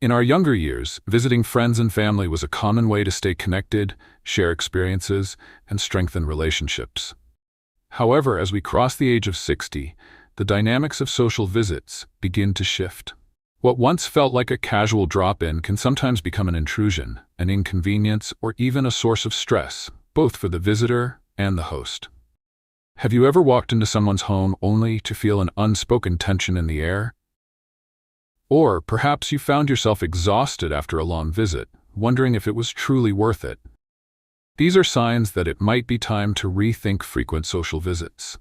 In our younger years, visiting friends and family was a common way to stay connected, share experiences, and strengthen relationships. However, as we cross the age of 60, the dynamics of social visits begin to shift. What once felt like a casual drop-in can sometimes become an intrusion, an inconvenience, or even a source of stress, both for the visitor and the host. Have you ever walked into someone's home only to feel an unspoken tension in the air? Or perhaps you found yourself exhausted after a long visit, wondering if it was truly worth it. These are signs that it might be time to rethink frequent social visits.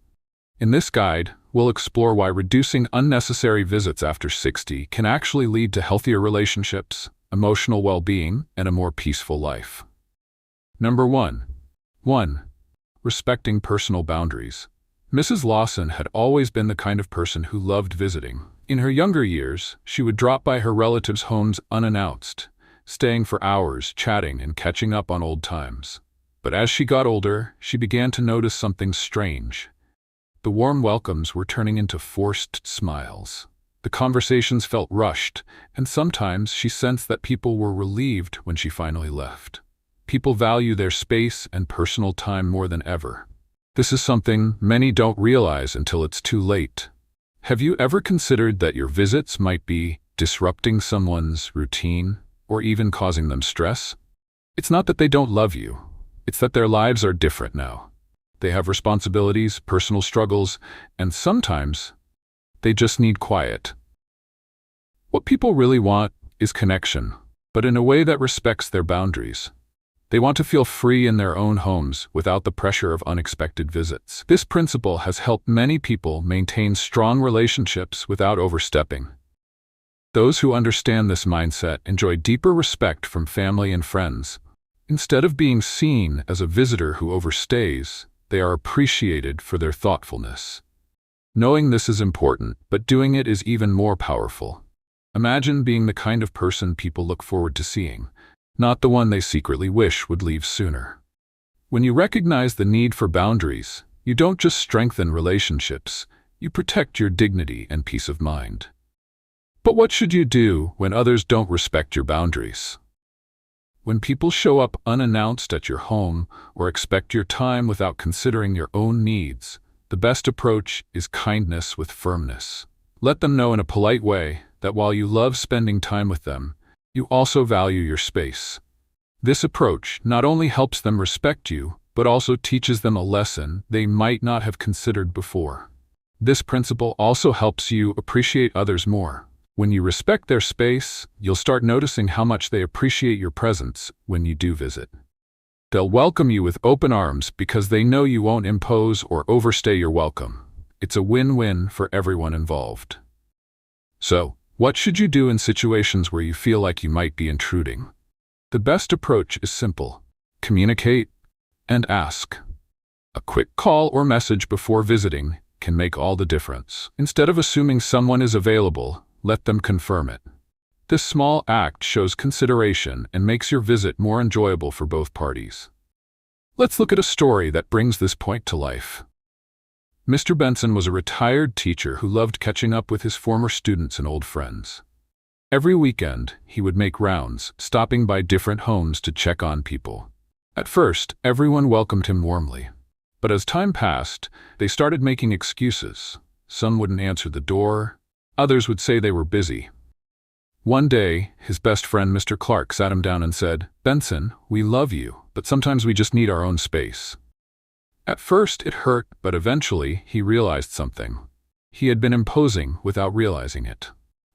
In this guide, we'll explore why reducing unnecessary visits after 60 can actually lead to healthier relationships, emotional well-being, and a more peaceful life. Number 1. Respecting personal boundaries. Mrs. Lawson had always been the kind of person who loved visiting. In her younger years, she would drop by her relatives' homes unannounced, staying for hours, chatting and catching up on old times. But as she got older, she began to notice something strange. The warm welcomes were turning into forced smiles. The conversations felt rushed, and sometimes she sensed that people were relieved when she finally left. People value their space and personal time more than ever. This is something many don't realize until it's too late. Have you ever considered that your visits might be disrupting someone's routine or even causing them stress? It's not that they don't love you. It's that their lives are different now. They have responsibilities, personal struggles, and sometimes they just need quiet. What people really want is connection, but in a way that respects their boundaries. They want to feel free in their own homes without the pressure of unexpected visits. This principle has helped many people maintain strong relationships without overstepping. Those who understand this mindset enjoy deeper respect from family and friends. Instead of being seen as a visitor who overstays, they are appreciated for their thoughtfulness. Knowing this is important, but doing it is even more powerful. Imagine being the kind of person people look forward to seeing, not the one they secretly wish would leave sooner. When you recognize the need for boundaries, you don't just strengthen relationships, you protect your dignity and peace of mind. But what should you do when others don't respect your boundaries? When people show up unannounced at your home or expect your time without considering your own needs, the best approach is kindness with firmness. Let them know in a polite way that while you love spending time with them, you also value your space. This approach not only helps them respect you, but also teaches them a lesson they might not have considered before. This principle also helps you appreciate others more. When you respect their space, you'll start noticing how much they appreciate your presence when you do visit. They'll welcome you with open arms because they know you won't impose or overstay your welcome. It's a win-win for everyone involved. So, what should you do in situations where you feel like you might be intruding? The best approach is simple. Communicate and ask. A quick call or message before visiting can make all the difference. Instead of assuming someone is available, let them confirm it. This small act shows consideration and makes your visit more enjoyable for both parties. Let's look at a story that brings this point to life. Mr. Benson was a retired teacher who loved catching up with his former students and old friends. Every weekend, he would make rounds, stopping by different homes to check on people. At first, everyone welcomed him warmly. But as time passed, they started making excuses. Some wouldn't answer the door. Others would say they were busy. One day, his best friend Mr. Clark sat him down and said, "Benson, we love you, but sometimes we just need our own space." At first it hurt, but eventually he realized something. He had been imposing without realizing it.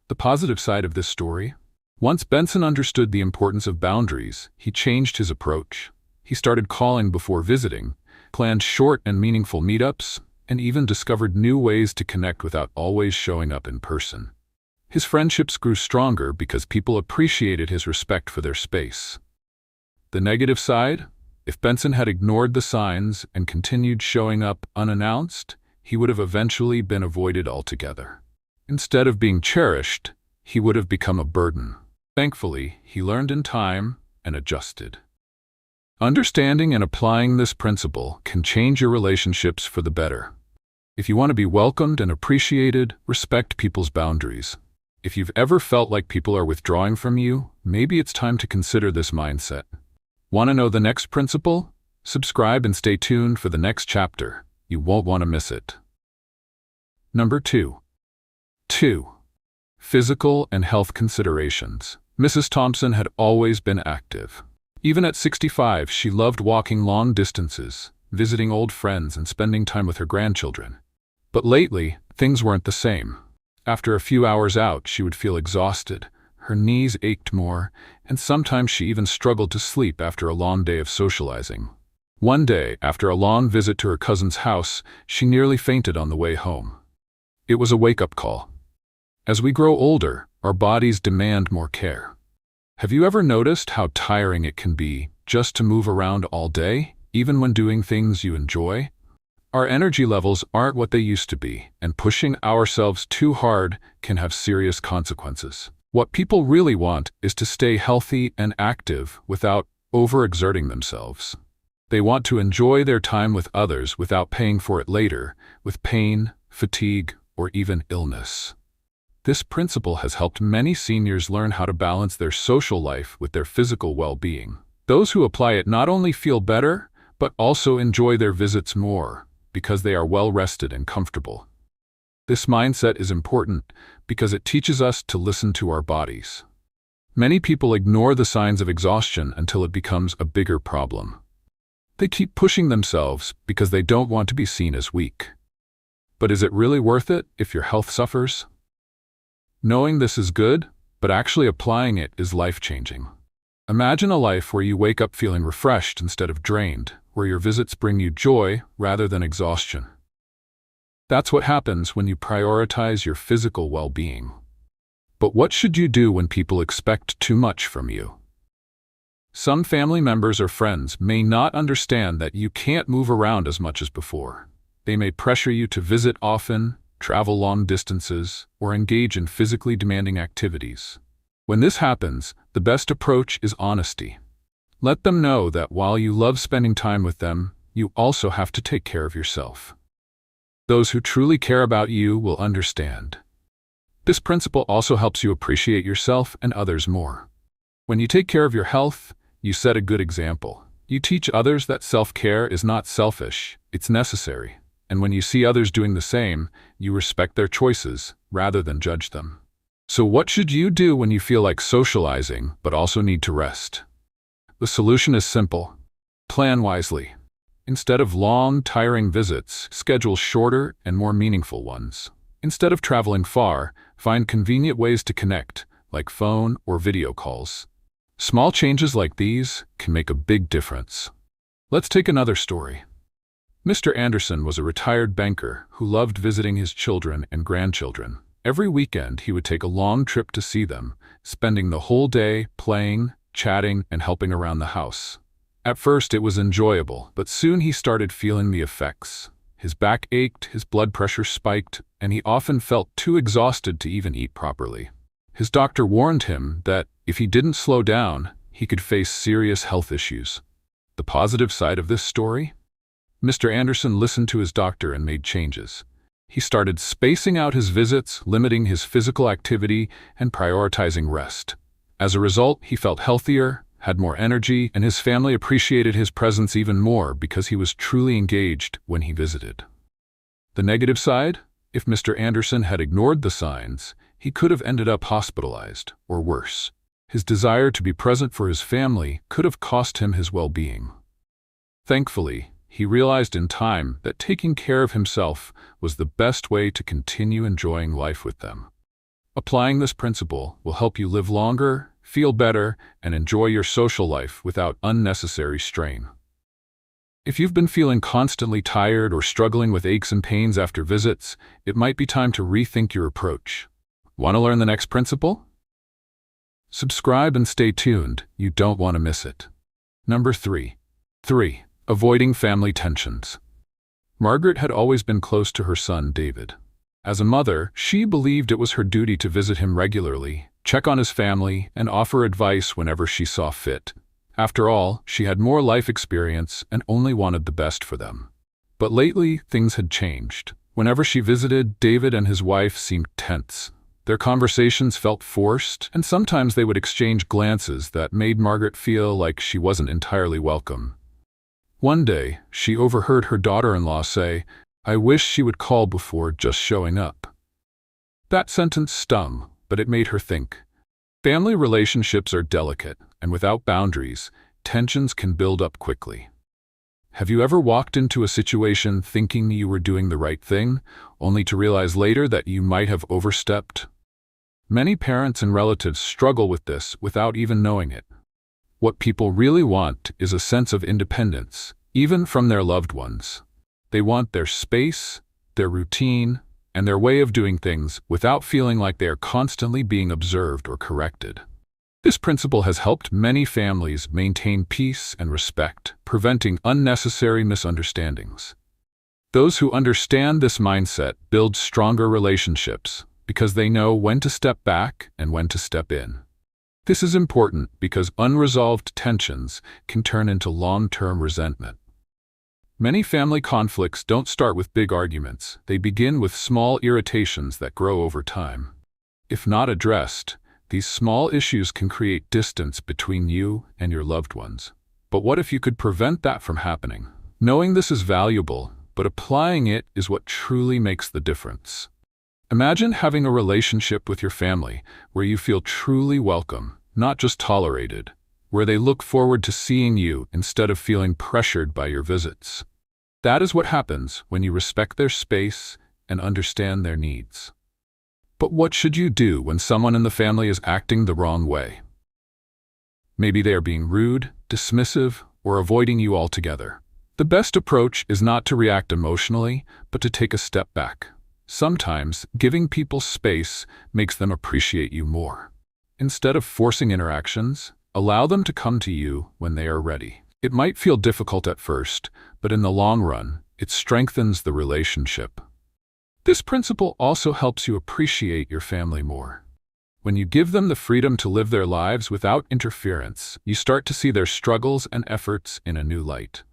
The positive side of this story? Once Benson understood the importance of boundaries, he changed his approach. He started calling before visiting, planned short and meaningful meetups, and even discovered new ways to connect without always showing up in person. His friendships grew stronger because people appreciated his respect for their space. The negative side? If Benson had ignored the signs and continued showing up unannounced, he would have eventually been avoided altogether. Instead of being cherished, he would have become a burden. Thankfully, he learned in time and adjusted. Understanding and applying this principle can change your relationships for the better. If you want to be welcomed and appreciated, respect people's boundaries. If you've ever felt like people are withdrawing from you, maybe it's time to consider this mindset. Want to know the next principle? Subscribe and stay tuned for the next chapter. You won't want to miss it. Number 2. 2. Physical and health considerations. Mrs. Thompson had always been active. Even at 65, she loved walking long distances, visiting old friends, and spending time with her grandchildren. But lately, things weren't the same. After a few hours out, she would feel exhausted. Her knees ached more, and sometimes she even struggled to sleep after a long day of socializing. One day, after a long visit to her cousin's house, she nearly fainted on the way home. It was a wake-up call. As we grow older, our bodies demand more care. Have you ever noticed how tiring it can be just to move around all day, even when doing things you enjoy? Our energy levels aren't what they used to be, and pushing ourselves too hard can have serious consequences. What people really want is to stay healthy and active without overexerting themselves. They want to enjoy their time with others without paying for it later, with pain, fatigue, or even illness. This principle has helped many seniors learn how to balance their social life with their physical well-being. Those who apply it not only feel better, but also enjoy their visits more, because they are well-rested and comfortable. This mindset is important because it teaches us to listen to our bodies. Many people ignore the signs of exhaustion until it becomes a bigger problem. They keep pushing themselves because they don't want to be seen as weak. But is it really worth it if your health suffers? Knowing this is good, but actually applying it is life-changing. Imagine a life where you wake up feeling refreshed instead of drained, where your visits bring you joy rather than exhaustion. That's what happens when you prioritize your physical well-being. But what should you do when people expect too much from you? Some family members or friends may not understand that you can't move around as much as before. They may pressure you to visit often, travel long distances, or engage in physically demanding activities. When this happens, the best approach is honesty. Let them know that while you love spending time with them, you also have to take care of yourself. Those who truly care about you will understand. This principle also helps you appreciate yourself and others more. When you take care of your health, you set a good example. You teach others that self-care is not selfish, it's necessary. And when you see others doing the same, you respect their choices rather than judge them. So what should you do when you feel like socializing but also need to rest? The solution is simple. Plan wisely. Instead of long, tiring visits, schedule shorter and more meaningful ones. Instead of traveling far, find convenient ways to connect, like phone or video calls. Small changes like these can make a big difference. Let's take another story. Mr. Anderson was a retired banker who loved visiting his children and grandchildren. Every weekend, he would take a long trip to see them, spending the whole day playing, chatting, and helping around the house. At first, it was enjoyable, but soon he started feeling the effects. His back ached, his blood pressure spiked, and he often felt too exhausted to even eat properly. His doctor warned him that if he didn't slow down, he could face serious health issues. The positive side of this story? Mr. Anderson listened to his doctor and made changes. He started spacing out his visits, limiting his physical activity, and prioritizing rest. As a result, he felt healthier, had more energy, and his family appreciated his presence even more because he was truly engaged when he visited. The negative side? If Mr. Anderson had ignored the signs, he could have ended up hospitalized, or worse. His desire to be present for his family could have cost him his well-being. Thankfully, he realized in time that taking care of himself was the best way to continue enjoying life with them. Applying this principle will help you live longer, feel better, and enjoy your social life without unnecessary strain. If you've been feeling constantly tired or struggling with aches and pains after visits, it might be time to rethink your approach. Want to learn the next principle? Subscribe and stay tuned. You don't want to miss it. Number 3. Avoiding family tensions. Margaret had always been close to her son, David. As a mother, she believed it was her duty to visit him regularly, check on his family, and offer advice whenever she saw fit. After all, she had more life experience and only wanted the best for them. But lately, things had changed. Whenever she visited, David and his wife seemed tense. Their conversations felt forced, and sometimes they would exchange glances that made Margaret feel like she wasn't entirely welcome. One day, she overheard her daughter-in-law say, "I wish she would call before just showing up." That sentence stung, but it made her think. Family relationships are delicate, and without boundaries, tensions can build up quickly. Have you ever walked into a situation thinking you were doing the right thing, only to realize later that you might have overstepped? Many parents and relatives struggle with this without even knowing it. What people really want is a sense of independence, even from their loved ones. They want their space, their routine, and their way of doing things without feeling like they are constantly being observed or corrected. This principle has helped many families maintain peace and respect, preventing unnecessary misunderstandings. Those who understand this mindset build stronger relationships because they know when to step back and when to step in. This is important because unresolved tensions can turn into long-term resentment. Many family conflicts don't start with big arguments. They begin with small irritations that grow over time. If not addressed, these small issues can create distance between you and your loved ones. But what if you could prevent that from happening? Knowing this is valuable, but applying it is what truly makes the difference. Imagine having a relationship with your family where you feel truly welcome, not just tolerated, where they look forward to seeing you instead of feeling pressured by your visits. That is what happens when you respect their space and understand their needs. But what should you do when someone in the family is acting the wrong way? Maybe they are being rude, dismissive, or avoiding you altogether. The best approach is not to react emotionally, but to take a step back. Sometimes, giving people space makes them appreciate you more. Instead of forcing interactions, allow them to come to you when they are ready. It might feel difficult at first, but in the long run, it strengthens the relationship. This principle also helps you appreciate your family more. When you give them the freedom to live their lives without interference, you start to see their struggles and efforts in a new light.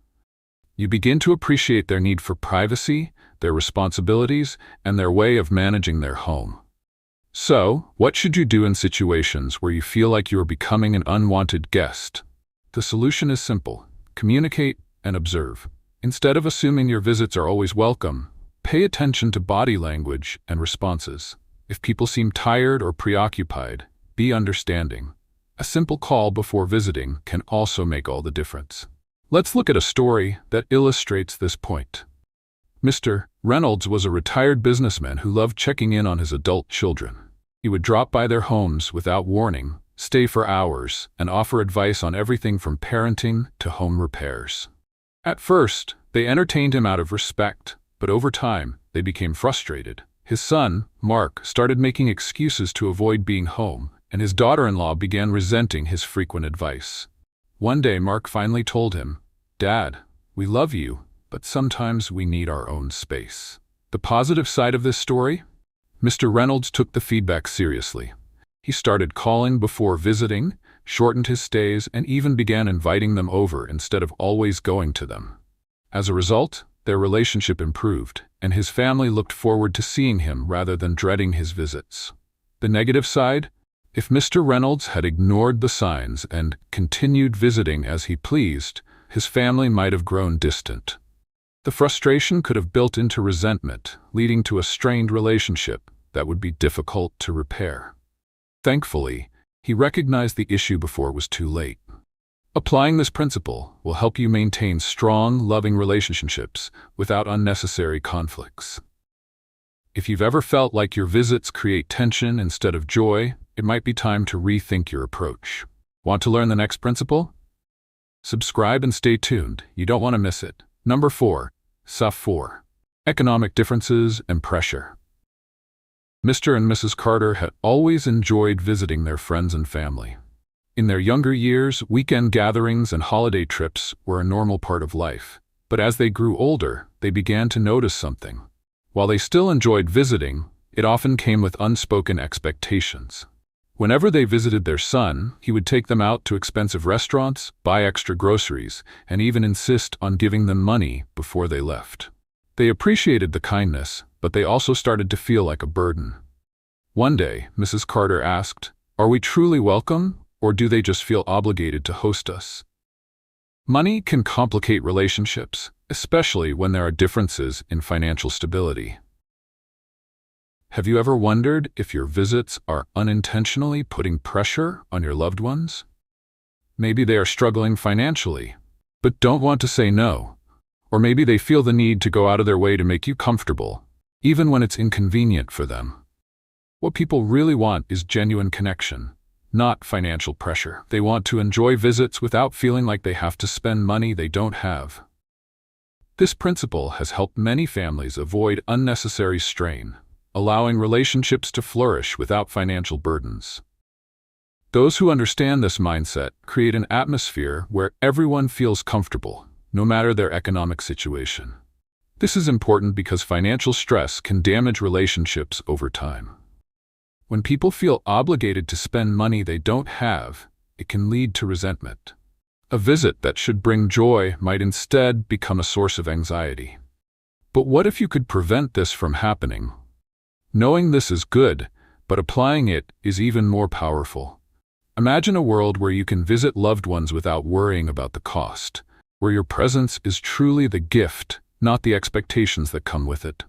You begin to appreciate their need for privacy, their responsibilities, and their way of managing their home. So, what should you do in situations where you feel like you are becoming an unwanted guest? The solution is simple: communicate and observe. Instead of assuming your visits are always welcome, pay attention to body language and responses. If people seem tired or preoccupied, be understanding. A simple call before visiting can also make all the difference. Let's look at a story that illustrates this point. Mr. Reynolds was a retired businessman who loved checking in on his adult children. He would drop by their homes without warning, stay for hours, and offer advice on everything from parenting to home repairs. At first, they entertained him out of respect, but over time, they became frustrated. His son, Mark, started making excuses to avoid being home, and his daughter-in-law began resenting his frequent advice. One day, Mark finally told him, "Dad, we love you, but sometimes we need our own space." The positive side of this story? Mr. Reynolds took the feedback seriously. He started calling before visiting, shortened his stays, and even began inviting them over instead of always going to them. As a result, their relationship improved, and his family looked forward to seeing him rather than dreading his visits. The negative side? If Mr. Reynolds had ignored the signs and continued visiting as he pleased, his family might have grown distant. The frustration could have built into resentment, leading to a strained relationship that would be difficult to repair. Thankfully, he recognized the issue before it was too late. Applying this principle will help you maintain strong, loving relationships without unnecessary conflicts. If you've ever felt like your visits create tension instead of joy, it might be time to rethink your approach. Want to learn the next principle? Subscribe and stay tuned. You don't want to miss it. Number 4. SUF 4. Economic differences and pressure. Mr. and Mrs. Carter had always enjoyed visiting their friends and family. In their younger years, weekend gatherings and holiday trips were a normal part of life. But as they grew older, they began to notice something. While they still enjoyed visiting, it often came with unspoken expectations. Whenever they visited their son, he would take them out to expensive restaurants, buy extra groceries, and even insist on giving them money before they left. They appreciated the kindness, but they also started to feel like a burden. One day, Mrs. Carter asked, "Are we truly welcome, or do they just feel obligated to host us?" Money can complicate relationships, especially when there are differences in financial stability. Have you ever wondered if your visits are unintentionally putting pressure on your loved ones? Maybe they are struggling financially, but don't want to say no. Or maybe they feel the need to go out of their way to make you comfortable, even when it's inconvenient for them. What people really want is genuine connection, not financial pressure. They want to enjoy visits without feeling like they have to spend money they don't have. This principle has helped many families avoid unnecessary strain, allowing relationships to flourish without financial burdens. Those who understand this mindset create an atmosphere where everyone feels comfortable, no matter their economic situation. This is important because financial stress can damage relationships over time. When people feel obligated to spend money they don't have, it can lead to resentment. A visit that should bring joy might instead become a source of anxiety. But what if you could prevent this from happening? Knowing this is good, but applying it is even more powerful. Imagine a world where you can visit loved ones without worrying about the cost, where your presence is truly the gift, not the expectations that come with it.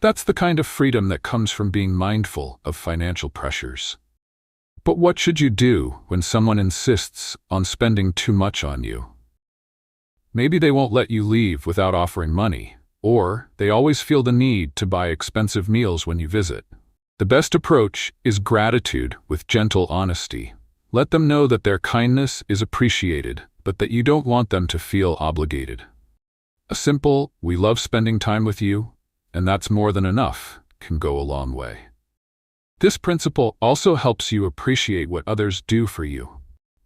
That's the kind of freedom that comes from being mindful of financial pressures. But what should you do when someone insists on spending too much on you? Maybe they won't let you leave without offering money, or they always feel the need to buy expensive meals when you visit. The best approach is gratitude with gentle honesty. Let them know that their kindness is appreciated, but that you don't want them to feel obligated. A simple, "We love spending time with you, and that's more than enough," can go a long way. This principle also helps you appreciate what others do for you.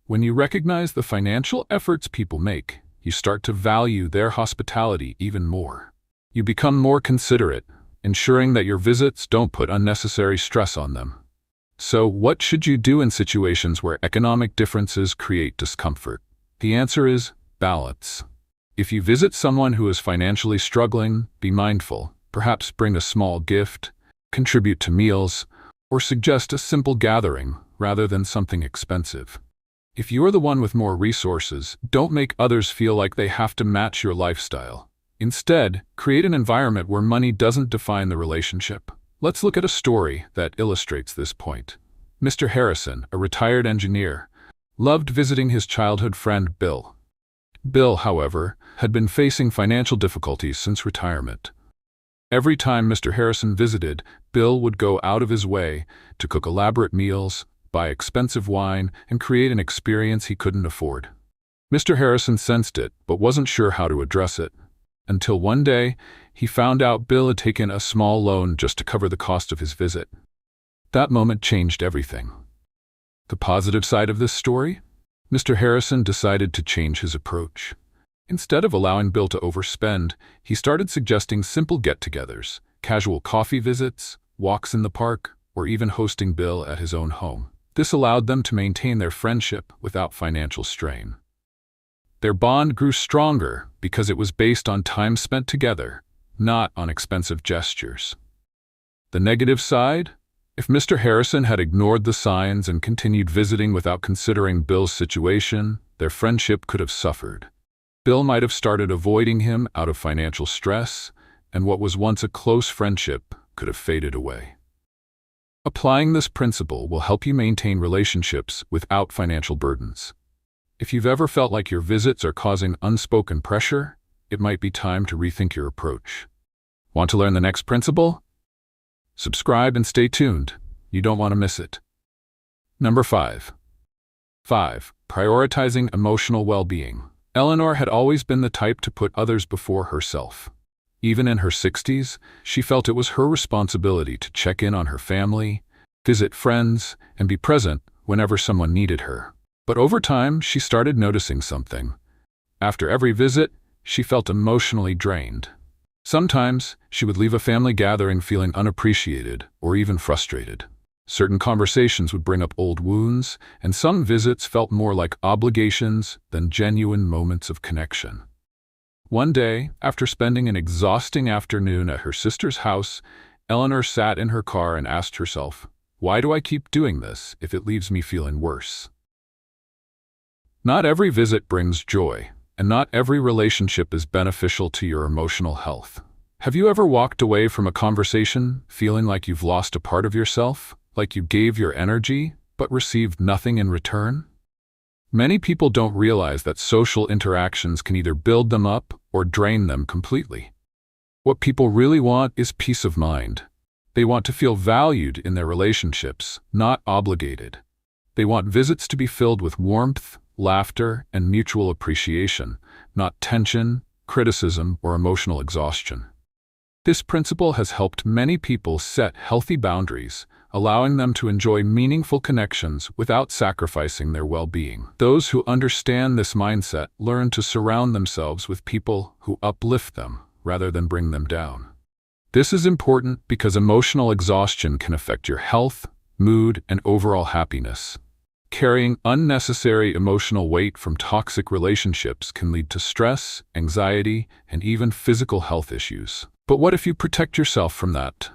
When you recognize the financial efforts people make, you start to value their hospitality even more. You become more considerate, ensuring that your visits don't put unnecessary stress on them. So, what should you do in situations where economic differences create discomfort? The answer is balance. If you visit someone who is financially struggling, be mindful. Perhaps bring a small gift, contribute to meals, or suggest a simple gathering rather than something expensive. If you are the one with more resources, don't make others feel like they have to match your lifestyle. Instead, create an environment where money doesn't define the relationship. Let's look at a story that illustrates this point. Mr. Harrison, a retired engineer, loved visiting his childhood friend Bill. Bill, however, had been facing financial difficulties since retirement. Every time Mr. Harrison visited, Bill would go out of his way to cook elaborate meals, buy expensive wine, and create an experience he couldn't afford. Mr. Harrison sensed it, but wasn't sure how to address it. Until one day, he found out Bill had taken a small loan just to cover the cost of his visit. That moment changed everything. The positive side of this story? Mr. Harrison decided to change his approach. Instead of allowing Bill to overspend, he started suggesting simple get-togethers, casual coffee visits, walks in the park, or even hosting Bill at his own home. This allowed them to maintain their friendship without financial strain. Their bond grew stronger because it was based on time spent together, not on expensive gestures. The negative side? If Mr. Harrison had ignored the signs and continued visiting without considering Bill's situation, their friendship could have suffered. Bill might have started avoiding him out of financial stress, and what was once a close friendship could have faded away. Applying this principle will help you maintain relationships without financial burdens. If you've ever felt like your visits are causing unspoken pressure, it might be time to rethink your approach. Want to learn the next principle? Subscribe and stay tuned. You don't want to miss it. Number 5. Prioritizing emotional well-being. Eleanor had always been the type to put others before herself. Even in her 60s, she felt it was her responsibility to check in on her family, visit friends, and be present whenever someone needed her. But over time, she started noticing something. After every visit, she felt emotionally drained. Sometimes, she would leave a family gathering feeling unappreciated or even frustrated. Certain conversations would bring up old wounds, and some visits felt more like obligations than genuine moments of connection. One day, after spending an exhausting afternoon at her sister's house, Eleanor sat in her car and asked herself, Why do I keep doing this if it leaves me feeling worse? Not every visit brings joy, and not every relationship is beneficial to your emotional health. Have you ever walked away from a conversation feeling like you've lost a part of yourself, like you gave your energy but received nothing in return? Many people don't realize that social interactions can either build them up or drain them completely. What people really want is peace of mind. They want to feel valued in their relationships, not obligated. They want visits to be filled with warmth, laughter, and mutual appreciation, not tension, criticism, or emotional exhaustion. This principle has helped many people set healthy boundaries, allowing them to enjoy meaningful connections without sacrificing their well-being. Those who understand this mindset learn to surround themselves with people who uplift them rather than bring them down. This is important because emotional exhaustion can affect your health, mood, and overall happiness. Carrying unnecessary emotional weight from toxic relationships can lead to stress, anxiety, and even physical health issues. But what if you protect yourself from that?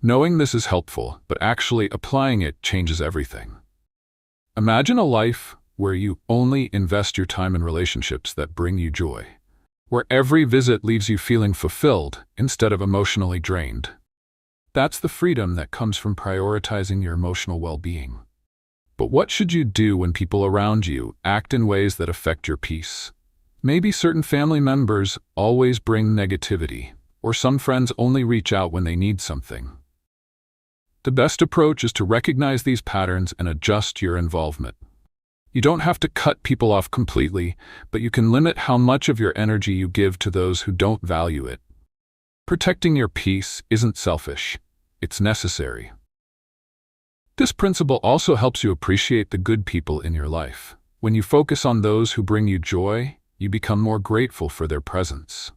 Knowing this is helpful, but actually applying it changes everything. Imagine a life where you only invest your time in relationships that bring you joy, where every visit leaves you feeling fulfilled instead of emotionally drained. That's the freedom that comes from prioritizing your emotional well-being. But what should you do when people around you act in ways that affect your peace? Maybe certain family members always bring negativity, or some friends only reach out when they need something. The best approach is to recognize these patterns and adjust your involvement. You don't have to cut people off completely, but you can limit how much of your energy you give to those who don't value it. Protecting your peace isn't selfish, it's necessary. This principle also helps you appreciate the good people in your life. When you focus on those who bring you joy, you become more grateful for their presence.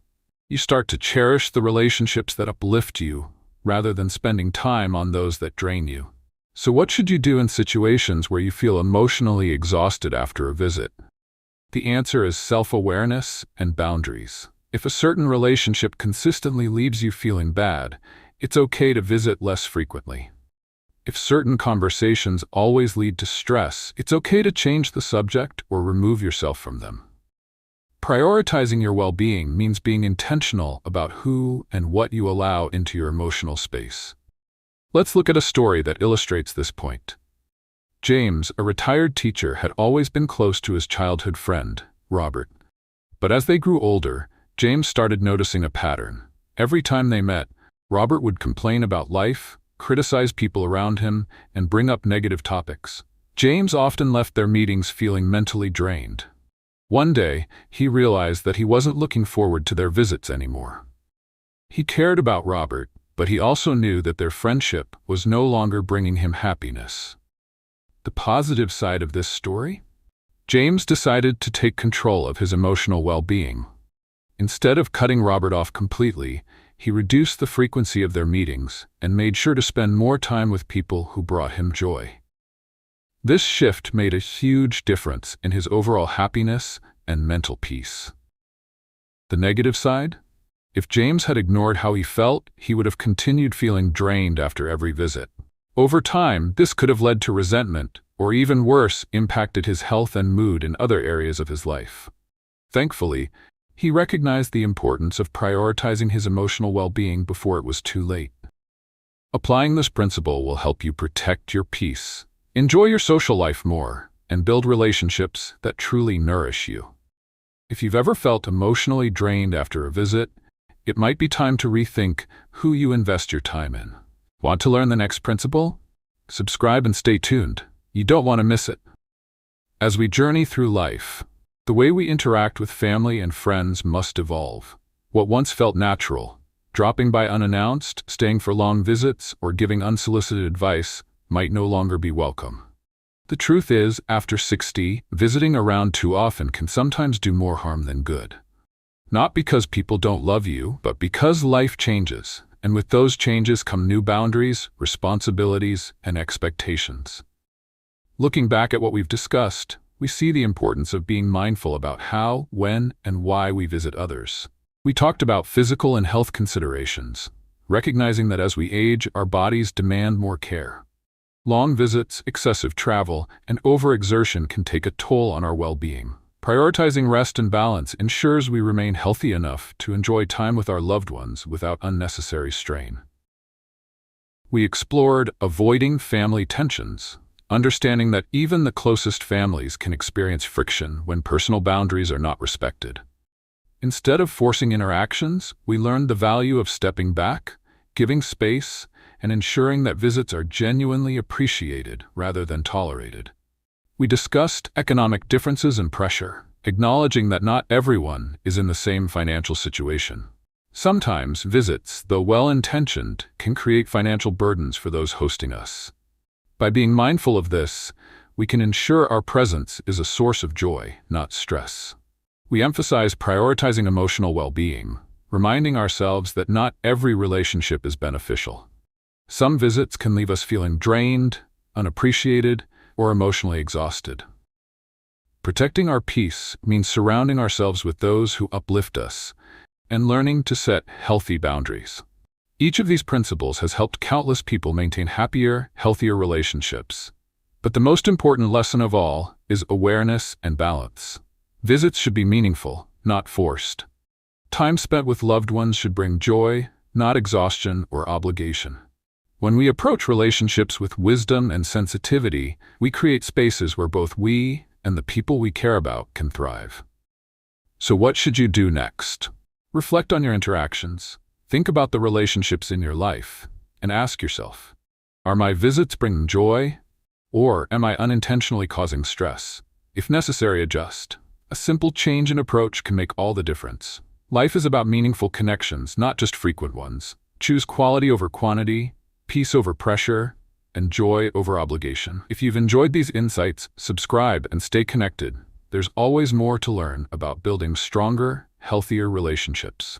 You start to cherish the relationships that uplift you, rather than spending time on those that drain you. So what should you do in situations where you feel emotionally exhausted after a visit? The answer is self-awareness and boundaries. If a certain relationship consistently leaves you feeling bad, it's okay to visit less frequently. If certain conversations always lead to stress, it's okay to change the subject or remove yourself from them. Prioritizing your well-being means being intentional about who and what you allow into your emotional space. Let's look at a story that illustrates this point. James, a retired teacher, had always been close to his childhood friend, Robert. But as they grew older, James started noticing a pattern. Every time they met, Robert would complain about life, criticize people around him, and bring up negative topics. James often left their meetings feeling mentally drained. One day, he realized that he wasn't looking forward to their visits anymore. He cared about Robert, but he also knew that their friendship was no longer bringing him happiness. The positive side of this story? James decided to take control of his emotional well-being. Instead of cutting Robert off completely, he reduced the frequency of their meetings and made sure to spend more time with people who brought him joy. This shift made a huge difference in his overall happiness and mental peace. The negative side? If James had ignored how he felt, he would have continued feeling drained after every visit. Over time, this could have led to resentment, or even worse, impacted his health and mood in other areas of his life. Thankfully, he recognized the importance of prioritizing his emotional well-being before it was too late. Applying this principle will help you protect your peace, enjoy your social life more, and build relationships that truly nourish you. If you've ever felt emotionally drained after a visit, it might be time to rethink who you invest your time in. Want to learn the next principle? Subscribe and stay tuned. You don't want to miss it. As we journey through life, the way we interact with family and friends must evolve. What once felt natural, dropping by unannounced, staying for long visits, or giving unsolicited advice, might no longer be welcome. The truth is, after 60, visiting around too often can sometimes do more harm than good. Not because people don't love you, but because life changes, and with those changes come new boundaries, responsibilities, and expectations. Looking back at what we've discussed, we see the importance of being mindful about how, when, and why we visit others. We talked about physical and health considerations, recognizing that as we age, our bodies demand more care. Long visits, excessive travel, and overexertion can take a toll on our well-being. Prioritizing rest and balance ensures we remain healthy enough to enjoy time with our loved ones without unnecessary strain. We explored avoiding family tensions, understanding that even the closest families can experience friction when personal boundaries are not respected. Instead of forcing interactions, we learned the value of stepping back, giving space, and ensuring that visits are genuinely appreciated rather than tolerated. We discussed economic differences and pressure, acknowledging that not everyone is in the same financial situation. Sometimes visits, though well-intentioned, can create financial burdens for those hosting us. By being mindful of this, we can ensure our presence is a source of joy, not stress. We emphasize prioritizing emotional well-being, reminding ourselves that not every relationship is beneficial. Some visits can leave us feeling drained, unappreciated, or emotionally exhausted. Protecting our peace means surrounding ourselves with those who uplift us and learning to set healthy boundaries. Each of these principles has helped countless people maintain happier, healthier relationships. But the most important lesson of all is awareness and balance. Visits should be meaningful, not forced. Time spent with loved ones should bring joy, not exhaustion or obligation. When we approach relationships with wisdom and sensitivity, we create spaces where both we and the people we care about can thrive. So what should you do next? Reflect on your interactions. Think about the relationships in your life and ask yourself, are my visits bringing joy, or am I unintentionally causing stress? If necessary, adjust. A simple change in approach can make all the difference. Life is about meaningful connections, not just frequent ones. Choose quality over quantity, peace over pressure, and joy over obligation. If you've enjoyed these insights, subscribe and stay connected. There's always more to learn about building stronger, healthier relationships.